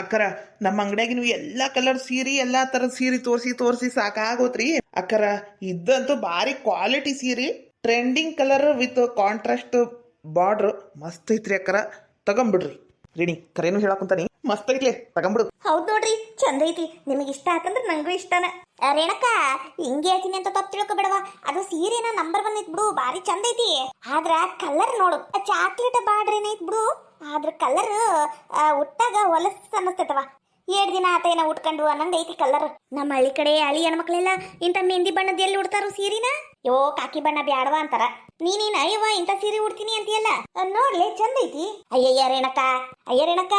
ಅಕ್ಕರ ನಮ್ಮ ಅಂಗಡಿಯಾಗ ನೀವು ಎಲ್ಲಾ ಕಲರ್ ಸೀರೆ ಎಲ್ಲಾ ತರದ ಸೀರೆ ತೋರಿಸಿ ಸಾಕಾಗೋತ್ರಿ. ಅಕ್ಕರ ಇದ್ದಂತೂ ಭಾರಿ ಕ್ವಾಲಿಟಿ ಸೀರೆ, trending colour with contrast border ಮಸ್ತ್ ಐತ್ರಿ ಅಕ್ಕರ. ತಗೊಂಬಿಡ್ರಿ ರೇಣಿ, ಕರೇನು ಹೇಳಕುಂತಾನಿ, ಮಸ್ತ್ ಐತ್ಲಿ, ತಗೊಂಬಿಡು. ಹೌದ್ ನೋಡ್ರಿ, ಚಂದ ಐತಿ. ನಿಮಗೆ ಇಷ್ಟ ಆತಂದ್ರೆ ನಂಗೂ ಇಷ್ಟನ. ರೇಣಕ್ಕ, ಹಿಂಗೆ ಹೇಳ್ತೀನಿ ಅಂತ ತಪ್ಪು ತಿಳ್ಕೊಬೇಡವ. ಅದು ಸೀರೆನ ನಂಬರ್ 1 ಐತ್ ಬಿಡು, ಬಾರಿ ಚಂದ ಐತಿ. ಆದ್ರ ಕಲರ್ ನೋಡು, ಚಾಕ್ಲೇಟ್ ಬಾರ್ಡ್ರ್ ಏನೈತ್ ಬಿಡು, ಆದ್ರ ಕಲರ್ ಉಟ್ಟಾಗ ಹೊಲಸ್ ಅನ್ನಿಸ್ತೈತವ. 7 ದಿನ ಆತೇನ ಉಟ್ಕೊಂಡು ಅನ್ನಂಗ ಐತಿ ಕಲರ್. ನಮ್ಮ ಹಳ್ಳಿ ಕಡೆ ಹಳ್ಳಿ ಹೆಣ್ಮಕ್ಳೆಲ್ಲ ಇಂಥ ಮೆಹಂದಿ ಬಣ್ಣದ ಎಲ್ಲಿ ಉಡ್ತಾರೋ ಸೀರಿನ? ಯೋ ಕಾಕಿ ಬಣ್ಣ ಬ್ಯಾಡವಾ ಅಂತಾರ. ನೀನೇನ್ ಅಯ್ಯವ ಇಂಥ ಸೀರೆ ಉಡ್ತೀನಿ ಅಂತೀಯಲ್ಲ, ನೋಡ್ಲೆ ಚಂದ ಐತಿ. ಅಯ್ಯಯ್ಯ ರೇಣಕ್ಕ,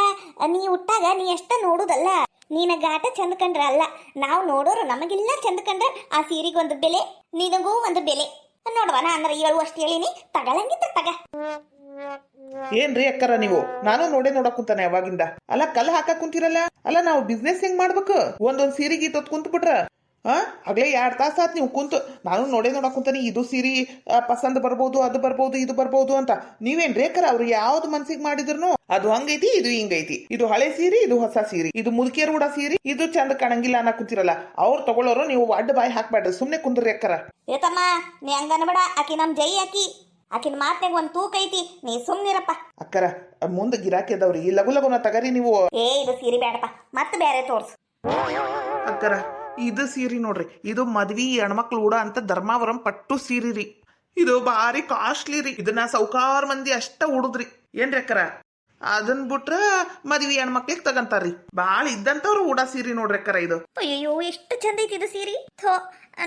ನೀ ಉಟ್ಟಾಗ ನೀ ಎಷ್ಟ ನೋಡುದಲ್ಲ, ನೀನ ಗಾಟ ಚಂದ ಕಂಡ್ರ ಅಲ್ಲ, ನಾವು ನೋಡೋರು ನಮಗಿಲ್ಲ ಚಂದ ಕಂಡ್ರ ಆ ಸೀರೆಗೊಂದು ಬೆಲೆ, ನಿನಗೂ ಒಂದು ಬೆಲೆ. ನೋಡ್ವಾ, ನಾನು ಹೇಳು ಅಷ್ಟು ಹೇಳಿನಿ, ತಗೊಳಂಗಿತ್ತ ತಗ. ಏನ್ರಿ ಅಕ್ಕರ ನೀವು, ನಾನು ನೋಡಕ್ ಕುಂತಾನೆ ಅವಾಗಿಂದ. ಅಲ್ಲ ಕಲ್ ಹಾಕಕ್ ಕುಂತಿರಲ್ಲ, ಅಲ್ಲ ನಾವು ಬಿಸ್ನೆಸ್ ಹೆಂಗ್ ಮಾಡ್ಬೇಕು? ಒಂದೊಂದ್ ಸೀರೆಗೆ ತೊತ್ ಕುಂತ ಬಿಟ್ರ ಆಗ್ಲೇ 2 ತಾಸ ಆತ್ ನೀವು ಕುಂತು. ನಾನು ನೋಡಕ್ ಕುಂತಾನೆ, ಇದು ಸೀರೆ ಪಸಂದ್ ಬರ್ಬೋದು, ಅದು ಬರ್ಬೋದು, ಇದು ಬರ್ಬೋದು ಅಂತ. ನೀವೇನ್ ರೇಕರ ಅವ್ರು ಯಾವ್ದು ಮನ್ಸಿಗೆ ಮಾಡಿದ್ರು ಅದು ಹಂಗೈತಿ, ಇದು ಹಿಂಗೈತಿ, ಇದು ಹಳೆ ಸೀರೆ, ಇದು ಹೊಸ ಸೀರೆ, ಇದು ಮುದುಕಿಯರು ಕೂಡ ಸೀರೆ, ಇದು ಚಂದ ಕಾಣಂಗಿಲ್ಲ ಅನ್ನಕ್ ಕುಂತಿರಲ್ಲ. ಅವ್ರು ತಗೊಳ್ಳೋರು ನೀವು ಅಡ್ಡ ಬಾಯಿ ಹಾಕ್ಬೇಡ್ರಿ, ಸುಮ್ನೆ ಕುಂದ್ರಿ ಅಕ್ಕರ. ಏತಮ್ಮ, ನೀ ಹಂಗನ್ಬೇಡ. ಆಕಿ ನಮ್ ಜೈ ಆಕಿನ ಮಾತ್ನಾಗ ಒಂದ್ ತೂಕ ಐತಿ, ನೀ ಸುಮ್ನಿರಪ್ಪ. ಅಕ್ಕರ ಮುಂದೆ ಗಿರಾಕಿ ಅದಾವ್ರಿ, ಲಗುನ ತಗರಿ ನೀವು. ಇದು ಸೀರೆ ಬೇಡಪ್ಪ, ಮತ್ತೆ ಬೇರೆ ತೋರ್ಸು. ಅಕ್ಕರ ಇದು ಸೀರೆ ನೋಡ್ರಿ, ಇದು ಮದ್ವಿ ಹೆಣ್ಮಕ್ಳು ಉಡ ಅಂತ ಧರ್ಮಾವರಂ ಪಟ್ಟು ಸೀರೆ ರೀ. ಇದು ಭಾರಿ ಕಾಸ್ಟ್ಲಿ ರೀ, ಇದನ್ನ ಸೌಕಾರ ಮಂದಿ ಅಷ್ಟ ಉಡುದ್ರಿ. ಏನ್ರಿ ಅಕ್ಕರ? ಅದನ್ ಬಿಟ್ರ ಮದ್ವಿ ಹೆಣ್ಮಕ್ಳಿಗೆ ತಗಂತಾರ್ರಿ. ಬಾಳ ಇದ್ದಂತವ್ರು ಉಡ ಸೀರೆ ನೋಡ್ರಿ ಅಕ್ಕರ ಇದು. ಅಯ್ಯೋ ಎಷ್ಟು ಚಂದ ಐತಿ ಇದು ಸೀರೆ.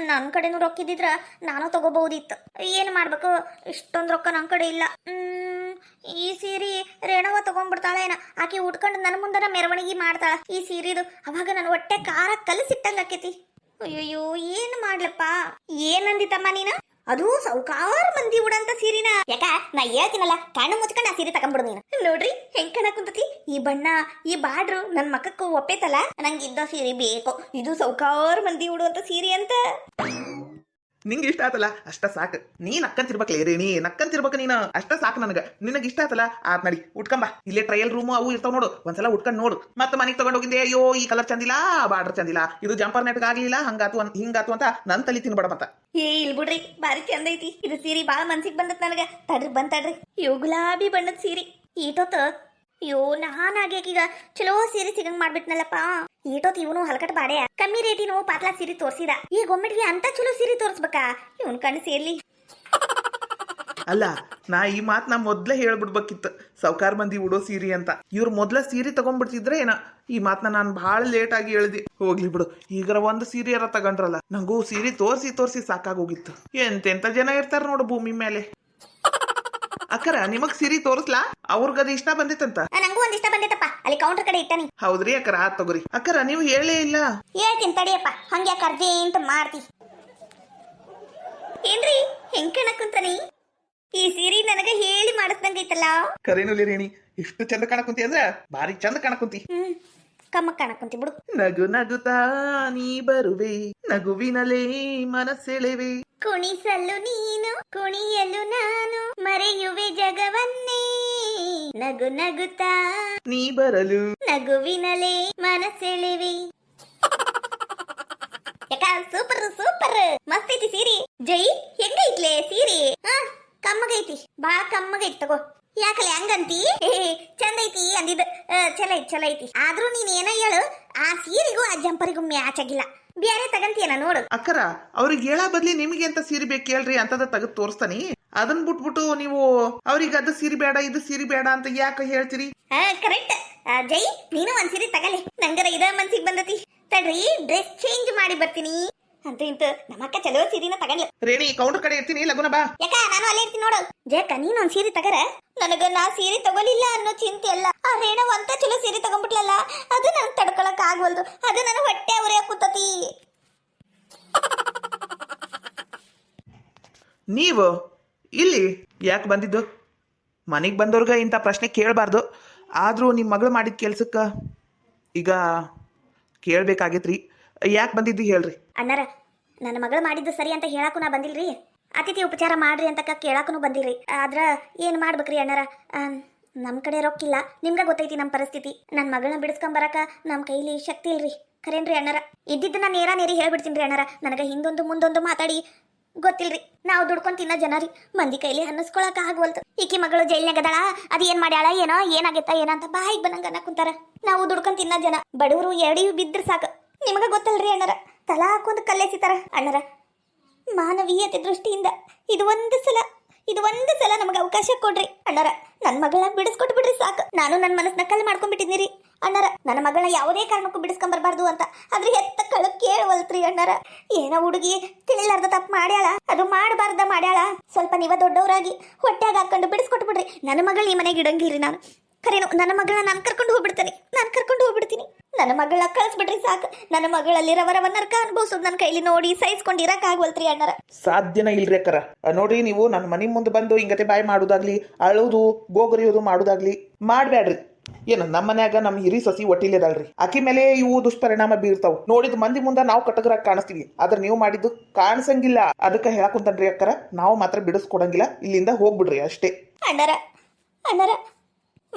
ನನ್ ಕಡೆನೂ ರೊಕ್ಕ ಇದ್ದಿದ್ರ ನಾನು ತಗೋಬಹುದಿತ್ತು. ಏನ್ ಮಾಡ್ಬೇಕು, ಇಷ್ಟೊಂದ್ ರೊಕ್ಕ ನನ್ ಕಡೆ ಇಲ್ಲ. ಈ ಸೀರೆ ರೇಣವ ತಗೊಂಡ್ಬಿಡ್ತಾಳೇನ, ಆಕೆ ಉಟ್ಕೊಂಡು ನನ್ನ ಮುಂದರ ಮೆರವಣಿಗೆ ಮಾಡ್ತಾಳ ಈ ಸೀರೆದು. ಅವಾಗ ನನ್ನ ಹೊಟ್ಟೆ ಖಾರ ಕಲಸಿಟ್ಟಂಗ ಆಕೇತಿ. ಅಯ್ಯೋ ಏನ್ ಮಾಡ್ಲಪ್ಪ. ಏನಂದಿತಮ್ಮ ನೀನ? ಅದು ಸೌಕಾರ ಮಂದಿ ಉಡಂತ ಸೀರಿನ. ಯಾಕ ನಾ ಹೇಳ್ತೀನಲ್ಲ, ಕಣ್ಣು ಮುಚ್ಕೊಂಡ್ ಆ ಸೀರೆ ತಗೊಂಡ್ಬಿಡು ನೀನು. ನೋಡ್ರಿ ಹೆಂಗ್ ಕಣ ಕುಂತತಿ ಈ ಬಣ್ಣ, ಈ ಬಾಡ್ರು ನನ್ ಮಕ್ಕಕ್ಕೂ ಒಪ್ಪೇತಲ್ಲ. ನಂಗೆ ಇದ್ದ ಸೀರೆ ಬೇಕು, ಇದು ಸೌಕಾರ ಮಂದಿ ಉಡುವಂತ ಸೀರೆ ಅಂತ. ನಿಂಗೆ ಇಷ್ಟ ಆತಲ್ಲ ಅಷ್ಟ ಸಾಕು. ನೀನ್ ನಕ್ಕಂತಿರ್ಬೇಕಲ್ಲ ರೇಣಿ, ನಕ್ಕಂತಿರ್ಬೇಕ ನೀನು, ಅಷ್ಟ ಸಾಕು ನನಗ. ನಿನಗೆ ಇಷ್ಟ ಆತಲ್ಲ ಆತ್ ನಡಿ ಉಟ್ಕೊಂಬ. ಇಲ್ಲೇ ಟ್ರಯಲ್ ರೂಮ್ ಅವು ಇರ್ತಾವ ನೋಡು, ಒಂದ್ಸಲ ಉಟ್ಕೊಂಡ್ ನೋಡು. ಮತ್ತೆ ಮನೆಗೆ ತಗೊಂಡ್ ಹೋಗಿದ್ದೆ, ಅಯ್ಯೋ ಈ ಕಲರ್ ಚಂದಿಲ್ಲ, ಬಾರ್ಡರ್ ಚಂದಿಲ್ಲ, ಇದು ಜಂಪರ್ ನೆಟ್ಗೆ ಆಗ್ಲಿಲ್ಲ, ಹಿಂಗಾತು ಅಂತ ನನ್ ತಲಿ ತಿನ್ಬೇಡ ಮತ್ತ. ಇಲ್ ಬಿಡ್ರಿ, ಬಾರಿ ಚಂದ ಐತಿ ಇದು ಸೀರೆ. ಬಾಳ ಮನ್ಸಿಗೆ ಬಂದತ್ ನನಗ. ತಡ್ರಿ ಇವ್ ಗುಲಾಬಿ ಬಣ್ಣದ ಸೀರೆ. ಈಟೊತ್ತ ಅಯ್ಯೋ ನಾನಾಗ್ಯಾಕೀಗ ಚಲೋ ಸೀರೆ ಸಿಗಂಗ್ ಮಾಡ್ಬಿಟ್ನಲ್ಲಪ್ಪ. ಈಟೊತ್ ಇವನು ಹಲಕಟ್ ಬಾಡೆ ಕಮ್ಮಿ ರೇಟಿನ ಪಾತ್ಲಾ ಸೀರೆ ತೋರ್ಸಿದ. ಈಗ ಒಮ್ಮೆಟ್ಗೆ ಅಂತ ಚಲೋ ಸೀರೆ ತೋರ್ಸ್ಬೇಕಾ? ಇವನ್ ಕಣ್ಣು ಸೇರ್ಲಿ. ಅಲ್ಲ, ನಾ ಈ ಮಾತ್ ನಾ ಮೊದ್ಲೇ ಹೇಳ್ಬಿಡ್ಬೇಕಿತ್ತು, ಸೌಕಾರ ಮಂದಿ ಉಡೋ ಸೀರೆ ಅಂತ. ಇವ್ರು ಮೊದ್ಲ ಸೀರೆ ತಗೊಂಡ್ಬಿಡ್ತಿದ್ರೆ ಏನ, ಈ ಮಾತ್ನ ನಾನ್ ಬಹಳ ಲೇಟ್ ಆಗಿ ಹೇಳ್ದೆ. ಹೋಗ್ಲಿ ಬಿಡು, ಈಗರ ಒಂದು ಸೀರೆ ಯಾರ ತಗೊಂಡ್ರಲ್ಲ. ನಂಗೂ ಸೀರೆ ತೋರ್ಸಿ ಸಾಕಾಗೋಗಿತ್ತು. ಎಂತೆಂತ ಜನ ಇರ್ತಾರ ನೋಡು ಭೂಮಿ ಮೇಲೆ. ಅಕ್ಕರ ನಿಮಗ್ ಸೀರೆ ತೋರಿಸ್ಲಾ? ಅವ್ರಿಗದು ಇಷ್ಟ ಬಂದಿತ್ತಂತ. ನಂಗೂ ಒಂದ್ ಇಷ್ಟ ಬಂದಿತ್ತಪ್ಪ, ಅಲ್ಲಿ ಕೌಂಟರ್ ಕಡೆ ಇಟ್ಟನಿ. ಹೌದ್ರಿ ಅಕ್ಕರ, ಆತ್ ತಗೋರಿ. ಅಕ್ಕರ ನೀವು ಹೇಳೇ ಇಲ್ಲ. ಹೇಳ್ತೀನಿ ತಡಿಯಪ್ಪ, ಹಂಗೆ ಕರ್ದಿ ಅಂತ ಮಾಡ್ತಿ. ಏನ್ರಿ ಹೆಂಗ್ ಕಾಣಕುಂತಾನಿ ಈ ಸೀರೆ? ನನಗ ಹೇಳಿ ಮಾಡಿಸ್ದಂಗೈತಲ್ಲ. ಕರೇನುಲಿ ರೇಣಿ, ಇಷ್ಟು ಚಂದ ಕಾಣಕುಂತಿ ಅಂದ್ರ ಬಾರಿ ಚಂದ ಕಾಣಕುಂತಿ. ಕಮ್ಮ ಕಾಣಕುಂತಿ ಬಿಡು. ನಗು ನಗುತ್ತಾ ನೀ ಬರುವೆ, ನಗುವಿನಲೇ ಮನಸ್ಸೆಳೆವೆ, ಕುಣಿಸಲು ನೀನು ಕುಣಿಯಲು ನಾನು, ಮರೆಯುವೆ ಜಗವನ್ನೇ ನಗು ನಗುತ್ತಾ ನೀ ಬರಲು, ನಗುವಿನಲೇ ಮನಸ್ಸೆಳೆವೆ. ಯಾಕ ಸೂಪರ್ ಮಸ್ತ್ ಐತಿ ಸೀರೆ. ಜೈ ಹೆಂಗೈತ್ಲೆ ಸೀರೆ? ಕಮ್ಮಗೈತಿ, ಬಾಳ ಕಮ್ಮಗೈತಿ. ತಗೋ. ಯಾಕಲೆ ಹಂಗಂತಿ? ಚಂದ ಐತಿ ಅಂದಿದ್. ಚಲೋ ಐತಿ. ಆದ್ರೂ ನೀನ್ ಏನ ಹೇಳು, ಆ ಸೀರೆಗೂ ಆ ಜಂಪರಿಗೂ ಮ್ಯಾಚ್ ಆಗಿಲ್ಲ. ಬೇರೆ ತಗಂತೀಯನ ನೋಡು. ಅಕ್ಕರ ಅವ್ರಿಗೆ ಹೇಳ ಬದ್ಲಿ ನಿಮಗೆ ಅಂತ ಸೀರೆ ಬೇಕು ಕೇಳ್ರಿ ಅಂತದ ತೆಗೆದು ತೋರಿಸ್ತಾನಿ. ಅದನ್ ಬಿಟ್ಬಿಟ್ಟು ನೀವು ಅವ್ರಿಗೆ ಅದು ಸೀರೆ ಬೇಡ ಇದು ಸೀರೆ ಬೇಡ ಅಂತ ಯಾಕೆ ಹೇಳ್ತೀರಿ? ಕರೆಕ್ಟ್. ಜೈ ನೀನು ಒಂದ್ ಸೀರೆ ತಗಲಿ, ನಂಗರ ಇದ ಮನ್ಸಿಗೆ ಬಂದತಿ. ತಡ್ರಿ ಡ್ರೆಸ್ ಚೇಂಜ್ ಮಾಡಿ ಬರ್ತೀನಿ. ಅಂತ ಇಂತ ನಮ್ಮಕ್ಕ ಚಲೋ ಸೀರೆನ ತಗಲ್ಲ. ರೇಣಿ ಕೌಂಟರ್ ಕಡೆ ಇರ್ತೀನಿ, ಲಗುನ ಬಾ. ಯಾಕ ನಾನು ಅಲ್ಲೇ ಇರ್ತೀನಿ ನೋಡು. ಜೇಕ ನೀನ್ ಒಂದ್ ಸೀರೆ ತಗರ. ನನಗ ನಾ ಸೀರೆ ತಗೊಲಿಲ್ಲ ಅನ್ನೋ ಚಿಂತೆ ಅಲ್ಲ, ಆ ರೇಣ ಅಂತ ಚಲೋ ಸೀರೆ ತಗೊಂಡ್ಬಿಟ್ಲಲ್ಲ, ಅದು ನನ್ ತಡ್ಕೊಳಕ್ ಆಗ್ವಲ್ದು. ಅದು ನನ್ನ ಹೊಟ್ಟೆ ಉರಿಯ ಕೂತತಿ. ನೀವು ಇಲ್ಲಿ ಯಾಕೆ ಬಂದಿದ್ದು? ಮನೆಗೆ ಬಂದವ್ರಿಗೆ ಇಂಥ ಪ್ರಶ್ನೆ ಕೇಳಬಾರ್ದು. ಆದರೂ ನಿಮ್ಮ ಮಗಳು ಮಾಡಿದ ಕೆಲ್ಸಕ್ಕ ಈಗ ಕೇಳಬೇಕಾಗೈತ್ರಿ. ಯಾಕೆ ಬಂದಿದ್ದು ಹೇಳ್ರಿ. ಅಣ್ಣಾರ, ನನ್ನ ಮಗಳು ಮಾಡಿದ್ದು ಸರಿ ಅಂತ ಹೇಳಕ್ಕೂ ನಾ ಬಂದಿಲ್ರಿ. ಅತಿಥಿ ಉಪಚಾರ ಮಾಡ್ರಿ ಅಂತ ಕೇಳಕ್ಕೂ ಬಂದಿಲ್ರಿ. ಆದ್ರ ಏನ್ ಮಾಡ್ಬೇಕ್ರಿ ಅಣ್ಣಾರ? ನಮ್ಮ ಕಡೆ ರೊಕ್ಕಿಲ್ಲ, ನಿಮ್ಗೆ ಗೊತ್ತೈತಿ ನಮ್ಮ ಪರಿಸ್ಥಿತಿ. ನನ್ನ ಮಗಳನ್ನ ಬಿಡಿಸ್ಕೊಂಬರಕ ನಮ್ಮ ಕೈಲಿ ಶಕ್ತಿ ಇಲ್ರಿ. ಖರೇನ್ರಿ ಅಣ್ಣಾರ, ಇದ್ದಿದ್ದು ನೇರ ನೇರಿ ಹೇಳ್ಬಿಡ್ತೀನಿ ರೀ ಅಣ್ಣಾರ. ನನಗೆ ಹಿಂದೊಂದು ಮುಂದೊಂದು ಮಾತಾಡಿ ಗೊತ್ತಿಲ್ರಿ. ನಾವು ದುಡ್ಕೊಂಡು ತಿನ್ನ ಜನರಿ, ಮಂದಿ ಕೈಲಿ ಅನ್ನಿಸ್ಕೊಳಕ ಆಗವಲ್ತು. ಈಕಿ ಮಗಳು ಜೈಲ್ನಾಗದಾಳ, ಅದು ಏನ್ ಮಾಡ್ಯಾಳ ಏನೋ, ಏನಾಗೈತ ಏನಂತ ಬಾಯಿಗೆ ಬಂದಂಗ ಅನ್ನ ಕುಂತಾರ. ನಾವು ದುಡ್ಕೊಂಡು ತಿನ್ನ ಜನ, ಬಡವರು ಎಡಿಯು ಬಿದ್ರ ಸಾಕು. ನಿಮಗ ಗೊತ್ತಲ್ರಿ ಅಣ್ಣಾರ, ತಲಾ ಹಾಕೊಂದು ಕಲ್ಲೆಸಿತಾರ. ಅಣ್ಣಾರ, ಮಾನವೀಯತೆ ದೃಷ್ಟಿಯಿಂದ ಇದು ಒಂದು ಸಲ ನಮಗೆ ಅವಕಾಶ ಕೊಡ್ರಿ ಅಣ್ಣಾರ. ನನ್ನ ಮಗಳನ್ನ ಬಿಡಿಸ್ಕೊಟ್ಟು ಬಿಡ್ರಿ ಸಾಕು. ನಾನು ನನ್ನ ಮನಸ್ಸನ್ನ ಕಲ್ ಮಾಡ್ಕೊಂಡ್ಬಿಟ್ಟಿದ್ನಿ ರೀ ಅಣ್ಣಾರ. ನನ್ನ ಮಗಳನ್ನ ಯಾವುದೇ ಕಾರಣಕ್ಕೂ ಬಿಡಿಸ್ಕೊಂಬರ್ಬಾರ್ದು ಅಂತ. ಆದ್ರೆ ಹೆತ್ತ ಕಳ ಕೇಳವಲ್ತ್ರಿ ಅಣ್ಣಾರ. ಏನೋ ಹುಡುಗಿ ತಿಳಿಲಾರ್ದ ತಪ್ಪು ಮಾಡ್ಯಾಳ, ಅದು ಮಾಡಬಾರ್ದ ಮಾಡ್ಯಾಳ. ಸ್ವಲ್ಪ ನೀವ ದೊಡ್ಡವರಾಗಿ ಹೊಟ್ಟೆಯಾಗ ಹಾಕೊಂಡು ಬಿಡಿಸ್ಕೊಟ್ಟು ಬಿಡ್ರಿ. ನನ್ನ ಮಗಳು ಈ ಮನೆಗೆ ಇಡಂಗಿಲ್ರಿ ನಾನು. ಖರೇನು ನನ್ನ ಮಗಳನ್ನ ನಾನು ಕರ್ಕೊಂಡು ಹೋಗ್ಬಿಡ್ತೀನಿ. ನನ್ನ ಮಗಳನ್ನ ಕಳಿಸ್ಬಿಡ್ರಿ ಸಾಕು. ನನ್ನ ಮಗಳಲ್ಲಿ ರವರವ ನರ್ಕ ಅನುಭವಿಸೋದು ನನ್ನ ಕೈಲಿ ನೋಡಿ ಸಹಿಸ್ಕೊಂಡಿರಕ್ ಆಗವಲ್ತ್ರಿ ಅಣ್ಣಾರ. ಸಾಧ್ಯನ ಇಲ್ರಿ ಅಕ್ಕರ. ನೋಡ್ರಿ, ನೀವು ನನ್ನ ಮನೆ ಮುಂದೆ ಬಂದು ಹಿಂಗತೆ ಬಾಯಿ ಮಾಡೋದಾಗ್ಲಿ, ಅಳೋದು ಗೋಗರಿಯೋದು ಮಾಡೋದಾಗ್ಲಿ ಮಾಡ್ಬ್ಯಾಡ್ರಿ. ಏನು ನಮ್ಮ ಮನ್ಯಾಗ ನಮ್ಮ ಹಿರಿ ಸೊಸಿ ಒಟ್ಟಿಲೇದಲ್ರಿ, ಆಕಿ ಮೇಲೆ ಇವು ದುಷ್ಪರಿಣಾಮ ಬೀರ್ತಾವ. ನೋಡಿದ್ ಮಂದಿ ಮುಂದೆ ನಾವು ಕಟಕರಾಗಿ ಕಾಣಿಸ್ತೀವಿ, ಆದ್ರೆ ನೀವು ಮಾಡಿದ್ದು ಕಾಣಿಸಂಗಿಲ್ಲ. ಅದಕ್ಕೆ ಹೇಳಕುಂತನ್ರಿ ಅಕ್ಕರ, ನಾವು ಮಾತ್ರ ಬಿಡಿಸ್ಕೊಡಂಗಿಲ್ಲ. ಇಲ್ಲಿಂದ ಹೋಗ್ಬಿಡ್ರಿ ಅಷ್ಟೇ. ಅಣ್ಣಾರ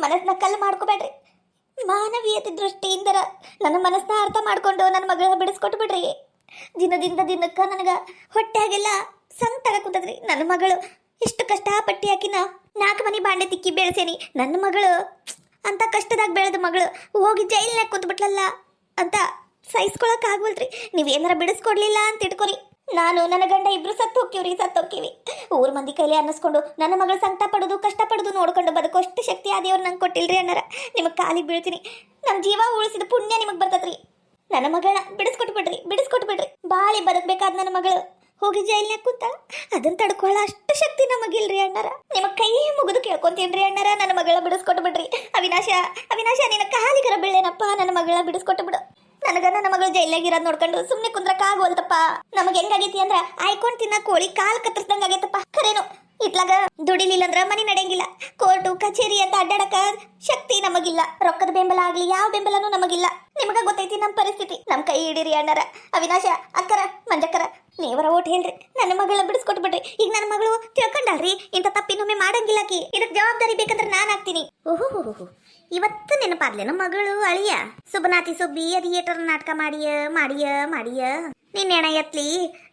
ಮನಸ್ಸನ್ನ ಕಲ್ಲು ಮಾಡ್ಕೋಬೇಡ್ರಿ. ಮಾನವೀಯತೆ ದೃಷ್ಟಿಯಿಂದ ನನ್ನ ಮನಸ್ಸನ್ನ ಅರ್ಥ ಮಾಡ್ಕೊಂಡು ನನ್ನ ಮಗಳನ್ನ ಬಿಡಿಸ್ಕೊಟ್ಟು ಬಿಡ್ರಿ. ದಿನದಿಂದ ದಿನಕ್ಕೆ ನನಗೆ ಹೊಟ್ಟೆಯಾಗೆಲ್ಲ ಸಂಕಟ ಕುಂತದ್ರಿ. ನನ್ನ ಮಗಳು ಇಷ್ಟು ಕಷ್ಟಪಟ್ಟು ಹಾಕಿನ 4 ಮನೆ ಬಾಂಡೆ ತಿಕ್ಕಿ ಬೆಳೆಸೇನಿ. ನನ್ನ ಮಗಳು ಅಂತ ಕಷ್ಟದಾಗ ಬೆಳೆದ ಮಗಳು ಹೋಗಿ ಜೈಲ್ನಾಗ ಕುಂತ್ಬಿಟ್ಲಲ್ಲ ಅಂತ ಸಹಿಸ್ಕೊಳಕ್ ಆಗ್ವಲ್ರಿ. ನೀವೇನಾರ ಬಿಡಿಸ್ಕೊಡ್ಲಿಲ್ಲ ಅಂತ ಇಟ್ಕೊರಿ, ನಾನು ನನ್ನ ಗಂಡ ಇಬ್ರು ಸತ್ತೋಕ್ಕಿವಿ. ಊರ್ ಮಂದಿ ಕೈಲಿ ಅನ್ನಿಸ್ಕೊಂಡು ನನ್ನ ಮಗಳು ಸಂಕಟ ಪಡೋದು ಕಷ್ಟ ಪಡೋದು ನೋಡ್ಕೊಂಡು ಬದುಕೋಷ್ಟು ಶಕ್ತಿ ಆ ದೇವ್ರು ನಂಗೆ ಕೊಟ್ಟಿಲ್ರಿ ಅಣ್ಣಾರ. ನಿಮಗೆ ಕಾಲಿಗೆ ಬೀಳ್ತೀನಿ. ನಮ್ಮ ಜೀವ ಉಳಿಸಿದ ಪುಣ್ಯ ನಿಮಗೆ ಬರ್ತದ್ರಿ. ನನ್ನ ಮಗಳನ್ನ ಬಿಡಿಸ್ಕೊಟ್ಟು ಬಿಡ್ರಿ. ಬಾಳಿ ಬದುಕಬೇಕಾದ ನನ್ನ ಮಗಳು ಹೋಗಿ ಜೈಲ್ನಾಗ ಕುಂತಾಳ, ಅದನ್ನ ತಡ್ಕೊಳ್ಳೋ ಅಷ್ಟು ಶಕ್ತಿ ನಮಗಿಲ್ರಿ ಅಣ್ಣಾರ. ನಿಮ್ಮ ಕೈ ಮುಗಿದು ಕೇಳ್ಕೊಂತೀನ್ರಿ ಅಣ್ಣಾರ, ನನ್ನ ಮಗಳನ್ನ ಬಿಡಿಸ್ಕೊಟ್ಟು ಬಿಡ್ರಿ. ಅವಿನಾಶ ನಿನ್ನ ಕಾಲಿಗರ ಬೀಳೇನಪ್ಪ, ನನ್ನ ಮಗಳನ್ನ ಬಿಡಿಸ್ಕೊಟ್ಟು ಬಿಡು. ನನಗ ನನ್ನ ಮಗಳು ಜೈಲಾಗಿರೋದ್ ನೋಡ್ಕೊಂಡು ಸುಮ್ನೆ ಕುಂದ್ರಕ್ ಆಗೋಲ್ತಪ್ಪ. ನಮಗ್ ಹೆಂಗಾಗೈತಿ ಅಂದ್ರ ಆಯ್ಕೊಂಡ್ ತಿನ್ನ ಕೋಳಿ ಕಾಲ್ ಕತ್ತರಿಸ್ದಂಗ ಆಗೈತಪ್ಪ. ಖರೇನು ಇತ್ಲಾಗ ದುಡಿಲಿಲ್ಲ ಅಂದ್ರ ಮನಿ ನಡೆಯಂಗಿಲ್ಲ. ಕೋರ್ಟು ಕಚೇರಿ ಅಂತ ಅಡ್ಡಾಡಕ ಶಕ್ತಿ ನಮಗಿಲ್ಲ. ರೊಕ್ಕದ ಬೆಂಬಲ ಆಗ್ಲಿ ಯಾವ ಬೆಂಬಲನೂ ನಮಗಿಲ್ಲ. ನಿಮಗ ಗೊತ್ತೈತಿ ನಮ್ಮ ಪರಿಸ್ಥಿತಿ. ನಮ್ ಕೈ ಹಿಡೀರಿ ಅಣ್ಣಾರ. ಅವಿನಾಶ, ಅಕ್ಕರ, ಮಂಜಕ್ಕರ, ನೀವರ ಓಟ್ ಹೇಳ್ರಿ, ನನ್ನ ಮಗಳನ್ನ ಬಿಡಿಸ್ಕೊಟ್ಟು ಬಿಡ್ರಿ. ಈಗ ನನ್ನ ಮಗಳು ತಿಳ್ಕೊಂಡಲ್ರಿ, ಇಂಥ ತಪ್ಪಿನೊಮ್ಮೆ ಮಾಡಂಗಿಲ್ಲಾಕಿ. ಇದಕ್ ಜವಾಬ್ದಾರಿ ಬೇಕಂದ್ರೆ ನಾನ್ ಆಗ್ತೀನಿ. ಓಹೋ, ಇವತ್ತು ನೆನಪಾದ್ಲೇನು ಮಗಳು ಅಳಿಯ ಸುಬನಾತಿ ಸುಬ್ಬಿ ಥಿಯೇಟರ್ ನಾಟಕ ಮಾಡಿಯ ನಿನ್ನ ಎಣ ಎತ್ಲಿ.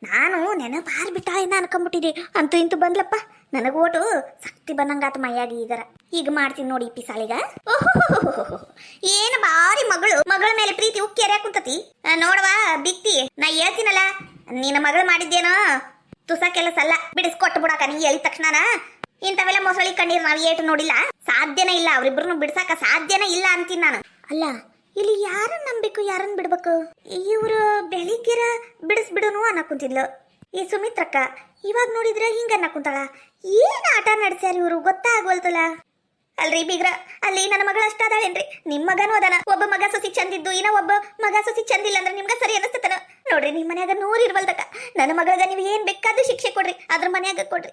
ನಾನು ನೆನಪಾರ್ ಬಿಟ್ಟ ಏನ ಅನ್ಕೊಂಬಿಟ್ಟಿದೆ. ಅಂತೂ ಇಂತೂ ಬಂದ್ಲಪ್ಪ. ನನಗ ಓಟು ಶಕ್ತಿ ಬಂದಂಗಾತ ಮೈಯಾಗಿ. ಈಗ ಮಾಡ್ತೀನಿ ನೋಡಿ ಪಿಸಾಳಿಗ. ಏನು ಬಾರಿ ಮಗಳ ಮೇಲೆ ಪ್ರೀತಿ ಉಕ್ಕಿ ಅರ್ಯಾಕ ಕುಂತತಿ ನೋಡವಾ ಬಿಕ್ತಿ. ನಾ ಹೇಳ್ತೀನಲ್ಲ, ನಿನ್ನ ಮಗಳು ಮಾಡಿದ್ದೇನೋ ತುಸ ಕೆಲಸ ಅಲ್ಲ, ಬಿಡಿಸ್ಕೊಟ್ಟು ಬಿಡಾಕ. ನೀ ಹೇಳಿದ ತಕ್ಷಣನ ಇಂಥವೆಲ್ಲ ಮೊಸಳಿ ಕಣ್ಣೀರ್ ನಾವ್ ಏಟು ನೋಡಿಲ್ಲ. ಸಾಧ್ಯನೇ ಇಲ್ಲ, ಅವ್ರಿಬ್ರು ಬಿಡ್ಸಾಕ ಸಾಧ್ಯನೇ ಇಲ್ಲ ಅಂತೀನಿ ನಾನು. ಅಲ್ಲ, ಇಲ್ಲಿ ಯಾರನ್ನ ನಂಬೇಕು, ಯಾರನ್ನ ಬಿಡ್ಬೇಕು? ಇವ್ರು ಬೆಳಿಗ್ಗೆರ ಬಿಡಿಸ್ಬಿಡುನು ಅನ್ನಕುಂತಿದ್ಲು ಈ ಸುಮಿತ್ರಕ್ಕ. ಇವಾಗ ನೋಡಿದ್ರೆ ಹಿಂಗ ಅನ್ನಕುಂತಾಳ. ಏನ್ ಆಟ ನಡ್ಸ್ಯಾರ ಇವ್ರು ಗೊತ್ತಾಗೋಲ್ತಲ್ಲ. ಅಲ್ರಿ ಬೀಗ್ರ, ಅಲ್ಲಿ ನನ್ನ ಮಗಳ ಅಷ್ಟ ಅದಾಳೇನ್ರಿ? ನಿಮ್ ಮಗನೂ ಅದಾನ. ಒಬ್ಬ ಮಗ ಸೊಸಿ ಚಂದಿದ್ದು, ಇನ್ನ ಒಬ್ಬ ಮಗ ಸೊಸಿ ಚಂದಿಲ್ಲ ಅಂದ್ರೆ ನಿಮ್ಗ ಸರಿ ಅನಿಸ್ತತನ? ನೋಡ್ರಿ, ನಿಮ್ ಮನ್ಯಾಗ 100 ಇರ್ವಲ್ದಕ್ಕ. ನನ್ನ ಮಗಳಗ ನೀವು ಏನ್ ಬೇಕಾದ್ರೂ ಶಿಕ್ಷೆ ಕೊಡ್ರಿ, ಅದ್ರ ಮನ್ಯಾಗ ಕೊಡ್ರಿ.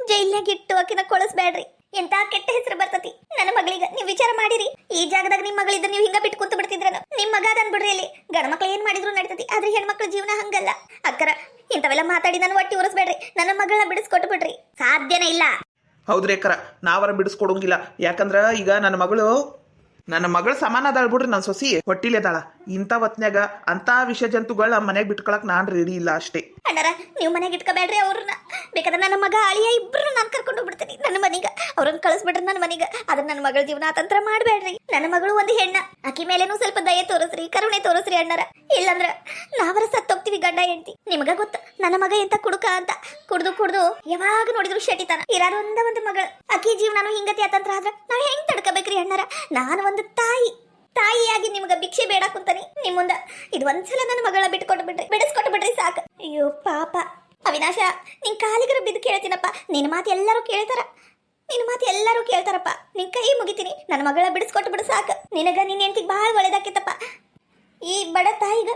ಜೈಲ್ನಾಗ ಇಟ್ಟು ಆಕಿನ ಕೊಳಸ್ಬೇಡ್ರಿ. ಎಂತ ಕೆಟ್ಟ ಹೆಸರು ಬರ್ತತಿ ನನ್ನ ಮಗಳಿಗೆ. ನೀವ್ ವಿಚಾರ ಮಾಡಿರಿ, ಈ ಜಾಗದಾಗ ನಿಮ್ ಮಗಳಿದ್ದ ನೀವು ಹಿಂಗ ಬಿಟ್ಟು ಕುಂತ ಬಿಡ್ತಿದ್ರನ? ನಿಮ್ ಮಗ ಅದನ್ ಬಿಡ್ರಿ. ಇಲ್ಲಿ ಗಂಡ ಮಕ್ಳು ಏನ್ ಮಾಡಿದ್ರು ನಡೀತತಿ, ಆದ್ರೆ ಹೆಣ್ಮಕ್ಳ ಜೀವನ ಹಂಗಲ್ಲ. ಅಕ್ಕರ, ಇಂಥವೆಲ್ಲ ಮಾತಾಡಿ ನನ್ನ ಒಟ್ಟಿ ಉರಿಸ್ಬೇಡ್ರಿ. ನನ್ನ ಮಗಳನ್ನ ಬಿಡಿಸ್ಕೊಟ್ಟು ಬಿಡ್ರಿ. ಸಾಧ್ಯನೇ ಇಲ್ಲ. ಹೌದ್ರಿ ಅಕ್ಕರ, ನಾವರ ಬಿಡಿಸ್ಕೊಡಂಗಿಲ್ಲ. ಯಾಕಂದ್ರ ಈಗ ನನ್ನ ಮಗಳು ಸಮಾನ ಅದಾಳ ಬಿಡ್ರಿ. ನನ್ನ ಸೊಸಿ ಹೊಟ್ಟಿಲೇದಾಳ. ಇಂಥ ಹೊತ್ನ್ಯಾಗ ಅಂತ ವಿಷ ಜಂತುಗಳ ಮನೆಗೆ ಬಿಟ್ಕೊಳಕ್ ನಾನ್ ರೆಡಿ ಇಲ್ಲ ಅಷ್ಟೇ. ಅಣ್ಣಾರ, ನೀವು ಮನೆಗೆ ಇಟ್ಕೋಬೇಡ್ರಿ ಅವ್ರನ್ನ. ಬೇಕಾದ್ರೆ ನನ್ನ ಮಗ ಅಳಿಯ ಇಬ್ರು ನಾನು ಕರ್ಕೊಂಡು ಹೋಗ್ಬಿಡ್ತೀನಿ ನನ್ನ ಮನೆಗ. ಅವ್ರನ್ನ ಕಳಿಸ್ಬಿಡ್ರಿ ನನ್ನ ಮನೆಗ. ಆದ್ರೆ ನನ್ನ ಮಗಳ ಜೀವನ ತಂತ್ರ ಮಾಡ್ಬೇಡ್ರಿ. ನನ್ನ ಮಗಳು ಒಂದು ಹೆಣ್ಣ, ಆಕಿ ಮೇಲೇನು ಸ್ವಲ್ಪ ದಯೆ ತೋರಿಸ್ರಿ, ಕರುಣೆ ತೋರಿಸ್ರಿ ಅಣ್ಣಾರ. ಇಲ್ಲಂದ್ರ ನಾವರ ಸತ್ತೋಗ್ತೀವಿ ಗಂಡ ಹೆಂಡತಿ. ನಿಮಗ ಗೊತ್ತ ನನ್ನ ಮಗ ಎಂತ ಕುಡುಕ ಅಂತ. ಕುಡ್ದು ಯಾವಾಗ ನೋಡಿದ್ರು ಶಟಿತಾನ. ಇರಾರ ಒಂದು ಮಗಳು, ಆಕಿ ಜೀವನನು ಹಿಂಗತಿ ಆತಂತ್ರ ಆದ್ರ ನಾವ್ ಹೆಂಗ್ ತಡ್ಕಬೇಕ್ರಿ ಅಣ್ಣಾರ? ನಾನು ಒಂದು ತಾಯಿಯಾಗಿ ನಿಮ್ಗ ಭಿಕ್ಷೆ ಬೇಡ ಕುಂತಾನೆ ನಿಮ್ ಮುಂದ. ಇದು ಒಂದ್ಸಲ ನನ್ನ ಮಗಳ ಬಿಡಿಸ್ಕೊಟ್ಟು ಬಿಡ್ರಿ ಸಾಕು. ಅಯ್ಯೋ ಪಾಪ. ಅವಿನಾಶ, ನಿನ್ ಕಾಲಿಗರ ಬಿದ್ದು ಕೇಳ್ತೀನಪ್ಪ. ನಿನ್ನ ಮಾತು ಎಲ್ಲರೂ ಕೇಳ್ತಾರಪ್ಪ. ನಿನ್ ಕೈ ಮುಗಿತೀನಿ, ನನ್ನ ಮಗಳ ಬಿಡಿಸ್ಕೊಟ್ಟು ಬಿಡು ಸಾಕು. ನಿನಗ ನಿನ್ನ ಹೆಂಡತಿಗೆ ಬಹಳ ಒಳ್ಳೇದಾಕಿತ್ತಪ್ಪ. ಈ ಬಡ ತಾಯಿಗ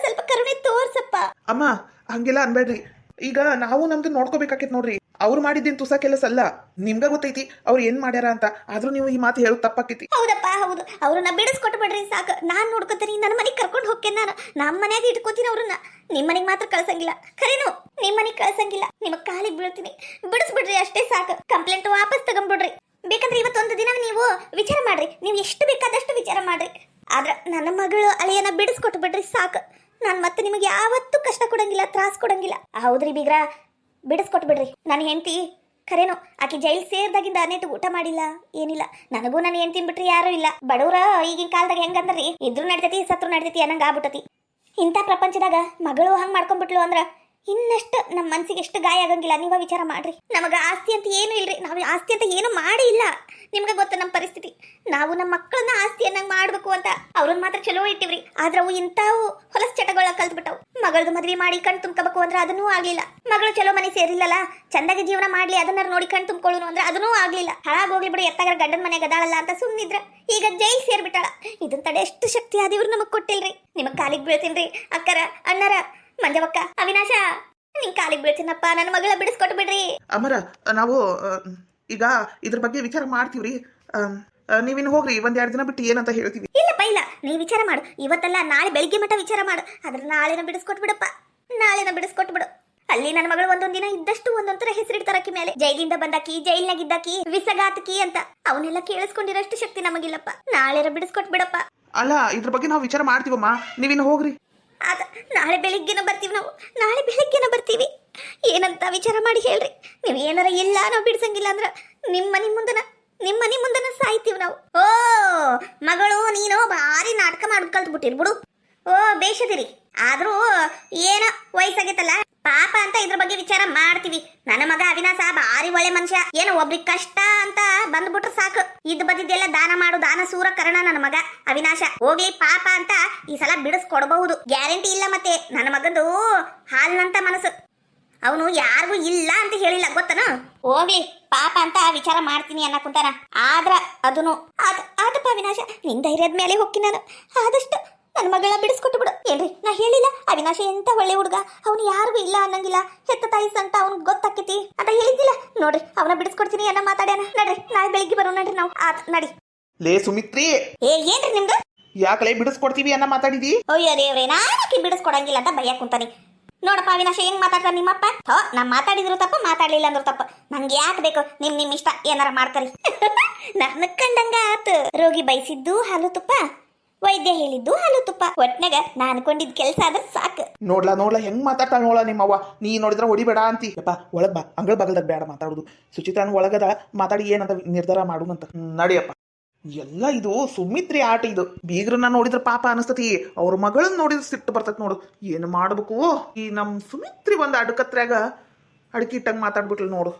ಸ್ವಲ್ಪ ಕರುಣೆ ತೋರ್ಸಪ್ಪ. ಅಮ್ಮ, ಹಂಗೆಲ್ಲ ಅನ್ಬೇಡ್ರಿ. ಈಗ ನಾವು ನಮ್ದು ನೋಡ್ಕೋಬೇಕಾಕೈತಿ ನೋಡ್ರಿ. ಅವ್ರು ಮಾಡಿದ್ದೇನು ತುಸ ಕೆಲಸ ಅಲ್ಲ. ನಿಮ್ಗ ಗೊತ್ತೈತಿ ಅವ್ರು ಏನ್ ಮಾಡ್ಯಾರ ಅಂತ. ಆದ್ರೂ ನೀವು ಈ ಮಾತು ಹೇಳೋದು ತಪ್ಪಾಕೈತಿ. ಹೌದಪ್ಪ, ಹೌದು. ಅವ್ರನ್ನ ಬಿಡಿಸ್ಕೊಟ್ಟು ಬಿಡ್ರಿ ಸಾಕು. ನಾನ್ ನೋಡ್ಕೊತೀನಿ, ನನ್ನ ಮನೆಗೆ ಕರ್ಕೊಂಡು ಹೋಗ್ತೇನೆ. ನಾನು ನಮ್ಮ ಮನ್ಯಾಗ ಇಟ್ಕೋತೀನಿ ಅವ್ರನ್ನ. ನಿಮ್ ಮನೆಗೆ ಮಾತ್ರ ಕಳ್ಸಂಗಿಲ್ಲ. ಖರೇನು ನಿಮ್ ಮನೆಗೆ ಕಳ್ಸಂಗಿಲ್ಲ. ನಿಮಗ್ ಕಾಲಿಗೆ ಬೀಳ್ತೀನಿ. ಬಿಡಿಸ್ಬಿಡ್ರಿ ಅಷ್ಟೇ ಸಾಕು. ಕಂಪ್ಲೇಂಟ್ ವಾಪಸ್ ತಗೊಂಡ್ಬಿಡ್ರಿ. ಬೇಕಂದ್ರೆ ಇವತ್ತೊಂದು ದಿನ ನೀವು ವಿಚಾರ ಮಾಡ್ರಿ, ನೀವು ಎಷ್ಟು ಬೇಕಾದಷ್ಟು ವಿಚಾರ ಮಾಡ್ರಿ. ಆದ್ರೆ ನನ್ನ ಮಗಳು ಅಳಿಯನ ಬಿಡಿಸ್ಕೊಟ್ಟು ಬಿಡ್ರಿ ಸಾಕು. ನಾನು ಮತ್ತೆ ನಿಮಗೆ ಯಾವತ್ತೂ ಕಷ್ಟ ಕೊಡಂಗಿಲ್ಲ, ತ್ರಾಸ ಕೊಡಂಗಿಲ್ಲ. ಹೌದ್ರಿ ಬೀಗ್ರ, ಬಿಡಿಸ್ಕೊಟ್ಟು ಬಿಡ್ರಿ. ನನ್ನ ಹೆಂಡತಿ ಖರೇನು ಆಕಿ ಜೈಲ್ ಸೇರ್ದಾಗಿಂದ ಅನೇಟು ಊಟ ಮಾಡಿಲ್ಲ, ಏನಿಲ್ಲ. ನನಗೂ ನನ್ನ ಹೆಂಡತಿ ಬಿಟ್ರಿ ಯಾರು ಇಲ್ಲ. ಬಡವ್ರ ಈಗಿನ ಕಾಲದಾಗ ಹೆಂಗಂದ್ರಿ, ಇದ್ರು ನಡ್ತೈತಿ ಸತ್ರು ನಡ್ತೈತಿ ಅನ್ನಂಗ ಆಗ್ಬಿಟ್ಟತಿ. ಇಂಥ ಪ್ರಪಂಚದಾಗ ಮಗಳು ಹಂಗ್ ಮಾಡ್ಕೊಂಡ್ಬಿಟ್ಲು ಅಂದ್ರ ಇನ್ನಷ್ಟು ನಮ್ಮ ಮನ್ಸಿಗೆ ಎಷ್ಟು ಗಾಯ ಆಗಂಗಿಲ್ಲ. ನೀವ ವಿಚಾರ ಮಾಡ್ರಿ. ನಮಗ ಆಸ್ತಿ ಅಂತ ಏನು ಇಲ್ರಿ, ನಾವು ಆಸ್ತಿ ಅಂತ ಏನು ಮಾಡಿ ಇಲ್ಲ. ನಿಮ್ಗೆ ಗೊತ್ತ ನಮ್ಮ ಪರಿಸ್ಥಿತಿ. ನಾವು ನಮ್ಮ ಮಕ್ಕಳನ್ನ ಆಸ್ತಿಯನ್ನಾಗ ಮಾಡ್ಬೇಕು ಅಂತ ಅವ್ರನ್ನ ಮಾತ್ರ ಚಲೋ ಇಟ್ಟಿವ್ರಿ. ಆದ್ರೆ ಅವು ಇಂತಾವು ಹೊಲಸ್ ಚಟಗಳ ಕಲ್ತ್ಬಿಟ್ಟವು. ಮಗಳದು ಮದ್ವೆ ಮಾಡಿ ಕಣ್ ತುಂಬ್ಕೋಬೇಕು ಅಂದ್ರೆ ಅದನ್ನೂ ಆಗ್ಲಿಲ್ಲ. ಮಗಳು ಚಲೋ ಮನೆ ಸೇರಿಲ್ಲಲ್ಲ, ಚಂದಾಗಿ ಜೀವನ ಮಾಡ್ಲಿ ಅದನ್ನ ನೋಡಿ ಕಣ್ ತುಂಬ್ಕೊಳ್ಳೋನು ಅಂದ್ರೆ ಅದನ್ನೂ ಆಗ್ಲಿಲ್ಲ. ಹಾಳಾಗೋಗ್ಲಿ ಬಿಡಿ, ಎತ್ತಾಗ ಗಂಡನ ಮನೆ ಗದಾಳಲ್ಲ ಅಂತ ಸುಮ್ಮನಿದ್ರ ಈಗ ಜೈಲ್ ಸೇರ್ಬಿಟ್ಟಾಳ. ಇದನ್ ತಡೆ ಎಷ್ಟು ಶಕ್ತಿ ಆದಿವ್ರು ನಮಗ್ ಕೊಟ್ಟಿಲ್ರಿ. ನಿಮಗ್ ಕಾಲಿಗೆ ಬೀಳ್ತೀನ್ರಿ ಅಕ್ಕರ, ಅಣ್ಣರ, ಮಂಜವಕ್ಕ, ಅವಿನಾಶ, ನಿನ್ ಕಾಲಿಗೆ ಬೀಳ್ತೀನಪ್ಪ. ನನ್ನ ಮಗಳ ಬಿಡಿಸ್ಕೊಟ್ಟು ಬಿಡ್ರಿ. ಅಮರ, ನಾವು ಈಗ ಇದ್ರ ಬಗ್ಗೆ ವಿಚಾರ ಮಾಡ್ತೀವ್ರಿ. ನೀವಿನ್ ಹೋಗ್ರಿ, 1-2 ದಿನ ಬಿಟ್ಟು ಏನಂತ ಹೇಳ್ತೀವಿ. ಇಲ್ಲಪ್ಪ ಇಲ್ಲ, ನೀ ವಿಚಾರ ಮಾಡು. ಇವತ್ತಲ್ಲ ನಾಳೆ ಬೆಳಿಗ್ಗೆ ಮಟ್ಟ ವಿಚಾರ ಮಾಡು. ಅದ್ರ ನಾಳೆನ ಬಿಡಿಸ್ಕೊಟ್ಟು ಬಿಡಪ್ಪ, ನಾಳೆನ ಬಿಡಿಸ್ಕೊಟ್ಟು ಬಿಡು. ಅಲ್ಲಿ ನನ್ನ ಮಗಳು ಒಂದೊಂದ್ ದಿನ ಇದ್ದಷ್ಟು ಒಂದೊಂಥರ ಹೆಸರಿಡ್ತಾರಕಿ ಮೇಲೆ. ಜೈಲಿಂದ ಬಂದಾಕಿ, ಜೈಲ್ನಾಗಿದ್ದಾಕಿ, ವಿಸಗಾತಕಿ ಅಂತ ಅವನ್ನೆಲ್ಲ ಕೇಳಿಸ್ಕೊಂಡಿರೋಷ್ಟು ಶಕ್ತಿ ನಮಗಿಲ್ಲಪ್ಪ. ನಾಳೆನ ಬಿಡಿಸ್ಕೊಟ್ಟು ಬಿಡಪ್ಪ. ಅಲ್ಲ, ಇದ್ರ ಬಗ್ಗೆ ನಾವು ವಿಚಾರ ಮಾಡ್ತೀವಮ್ಮ, ನೀವಿನ್ ಹೋಗ್ರಿ. ಆದ ನಾಳೆ ಬೆಳಿಗ್ಗೆನ ಬರ್ತೀವಿ ನಾವು, ನಾಳೆ ಬೆಳಿಗ್ಗೆನ ಬರ್ತೀವಿ. ಏನಂತ ವಿಚಾರ ಮಾಡಿ ಹೇಳ್ರಿ. ನೀವು ಏನಾರ ಇಲ್ಲ ನಾವು ಬಿಡ್ಸಂಗಿಲ್ಲ ಅಂದ್ರ ನಿಮ್ಮ ಮನೆ ಮುಂದನ ಸಾಯ್ತೀವಿ ನಾವು. ಓ ಮಗಳು, ನೀನು ಭಾರಿ ನಾಟಕ ಮಾಡೋದ್ ಕಲ್ತ್ಬಿಟ್ಟಿರ್ ಬಿಡು. ಓ ಬೇಷದಿರಿ. ಆದ್ರೂ ಏನ ವಯಸ್ಸಾಗೈತಲ್ಲ ಪಾಪ ಅಂತ ಇದ್ರ ಬಗ್ಗೆ ವಿಚಾರ ಮಾಡ್ತೀವಿ. ನನ್ನ ಮಗ ಅವಿನಾಶ ಭಾರಿ ಒಳ್ಳೆ ಮನುಷ್ಯ. ಏನೋ ಒಬ್ರಿಗೆ ಕಷ್ಟ ಅಂತ ಬಂದ್ಬಿಟ್ರೆ ಸಾಕು, ಇದ್ ಬದಿದ್ದೆಲ್ಲ ದಾನ ಮಾಡು, ದಾನ ಸೂರ ಕರ್ಣ ನನ್ನ ಮಗ ಅವಿನಾಶ. ಹೋಗ್ಲಿ ಪಾಪ ಅಂತ ಈ ಸಲ ಬಿಡಿಸ್ಕೊಡ್ಬಹುದು, ಗ್ಯಾರಂಟಿ ಇಲ್ಲ. ಮತ್ತೆ ನನ್ನ ಮಗಂದು ಹಾಲಿನಂತ ಮನಸ್ಸು, ಅವನು ಯಾರಿಗೂ ಇಲ್ಲ ಅಂತ ಹೇಳಿಲ್ಲ ಗೊತ್ತನ. ಹೋಗ್ಲಿ ಪಾಪ ಅಂತ ವಿಚಾರ ಮಾಡ್ತೀನಿ ಅನ್ನ ಕುಂತಾನ. ಆದ್ರ ಅದನ್ನು ಆತಪ್ಪ ಅವಿನಾಶ, ನಿನ್ ಧೈರ್ಯದ ಮೇಲೆ ಹೋಗ್ತೀನಿ ನಾನು. ಆದಷ್ಟು ನನ್ನ ಮಗಳ ಬಿಡಿಸ್ಕೊಟ್ಟು ಬಿಡು. ಏನ್ರಿ ನಾ ಹೇಳಿಲ್ಲ ಅವಿನಾಶ ಎಂತ ಒಳ್ಳೆ ಹುಡುಗ, ಅವನು ಯಾರಿಗೂ ಇಲ್ಲ ಅನ್ನಂಗಿಲ್ಲ, ಹೆತ್ತ ತಾಯಿ ಸಂಟ ಅವ್ನಿಗೆ ಗೊತ್ತಾಕೈತಿ ಅಂತ ಹೇಳಿದ್ದಿಲ್ಲ. ನೋಡ್ರಿ ಅವನ ಬಿಡಿಸ್ಕೊಡ್ತೀನಿ ಅನ್ನ ಮಾತಾಡ್ಯಾನ. ನಡ್ರಿ ನಾಳೆ ಬೆಳಿಗ್ಗೆ ಬರೋಣ ನಡ್ರಿ ನಾವು. ನಡಿ. ಲೇ ಸುಮಿತ್ರಿ, ಏನ್ರಿ ನಿಮ್ದು? ಯಾಕಲೇ ಬಿಡಿಸ್ಕೊಡ್ತೀವಿ ಅನ್ನ ಮಾತಾಡಿದಿ? ಅಯ್ಯೋ ದೇವ್ರೆ, ನಾನಕ್ಕೆ ಬಿಡಿಸ್ಕೊಡಂಗಿಲ್ಲ ಅಂತ ಭಯ ಕುಂತಾನಿ. ನೋಡಪ್ಪ ಅವಿನಾಶ ಹೆಂಗ್ ಮಾತಾಡ್ತಾರ ನಿಮ್ಮಪ್ಪ. ನಾ ಮಾತಾಡಿದ್ರು ತಪ್ಪ, ಮಾತಾಡ್ಲಿಲ್ಲ ಅಂದ್ರು ತಪ್ಪ. ನಂಗೆ ಯಾಕೆ ಬೇಕು, ನಿಮ್ ಇಷ್ಟ ಏನಾರ ಮಾಡ್ಕರಿ. ನನ್ನ ಕಂಡಂಗ ಆತು. ರೋಗಿ ಬಯಸಿದ್ದು ಹಾಲು ತುಪ್ಪ, ವೈದ್ಯ ಹೇಳಿದ್ದು ಹಾಲು ತುಪ್ಪ. ಒಟ್ನಾಗ ನಾ ಅನ್ಕೊಂಡಿದ್ ಕೆಲ್ಸ ಆದ್ರೆ ಸಾಕು. ನೋಡ್ಲಾ ಹೆಂಗ್ ಮಾತಾಡ್ತಾಳ ನೋಡ ನಿಮ್ಮವ್ವ. ನೀ ನೋಡಿದ್ರ ಹೊಡಿಬೇಡ ಅಂತಿ. ಯಪ್ಪ ಒಳಗ್ ಬಾ, ಅಂಗಳ ಬಾಗಲ್ದಾಗ ಬೇಡ ಮಾತಾಡುದು. ಸುಚಿತಾನ್ ಒಳಗದ ಮಾತಾಡಿ ಏನಂತ ನಿರ್ಧಾರ ಮಾಡುವಂತ. ನಡಿಯಪ್ಪ. ಎಲ್ಲ ಇದು ಸುಮಿತ್ರಿ ಆಟ. ಇದು ಬೀಗ್ರನ್ನ ನೋಡಿದ್ರ ಪಾಪ ಅನಿಸ್ತತಿ, ಅವ್ರ ಮಗಳನ್ನ ನೋಡಿದ್ರ ಸಿಟ್ಟು ಬರ್ತೈತಿ ನೋಡು. ಏನು ಮಾಡ್ಬೇಕು? ಈ ನಮ್ ಸುಮಿತ್ರಿ ಒಂದ್ ಅಡ್ಕತ್ರ್ಯಾಗ ಅಡ್ಕಿಟ್ಟಂಗ್ ಮಾತಾಡ್ಬಿಟ್ಲು ನೋಡು.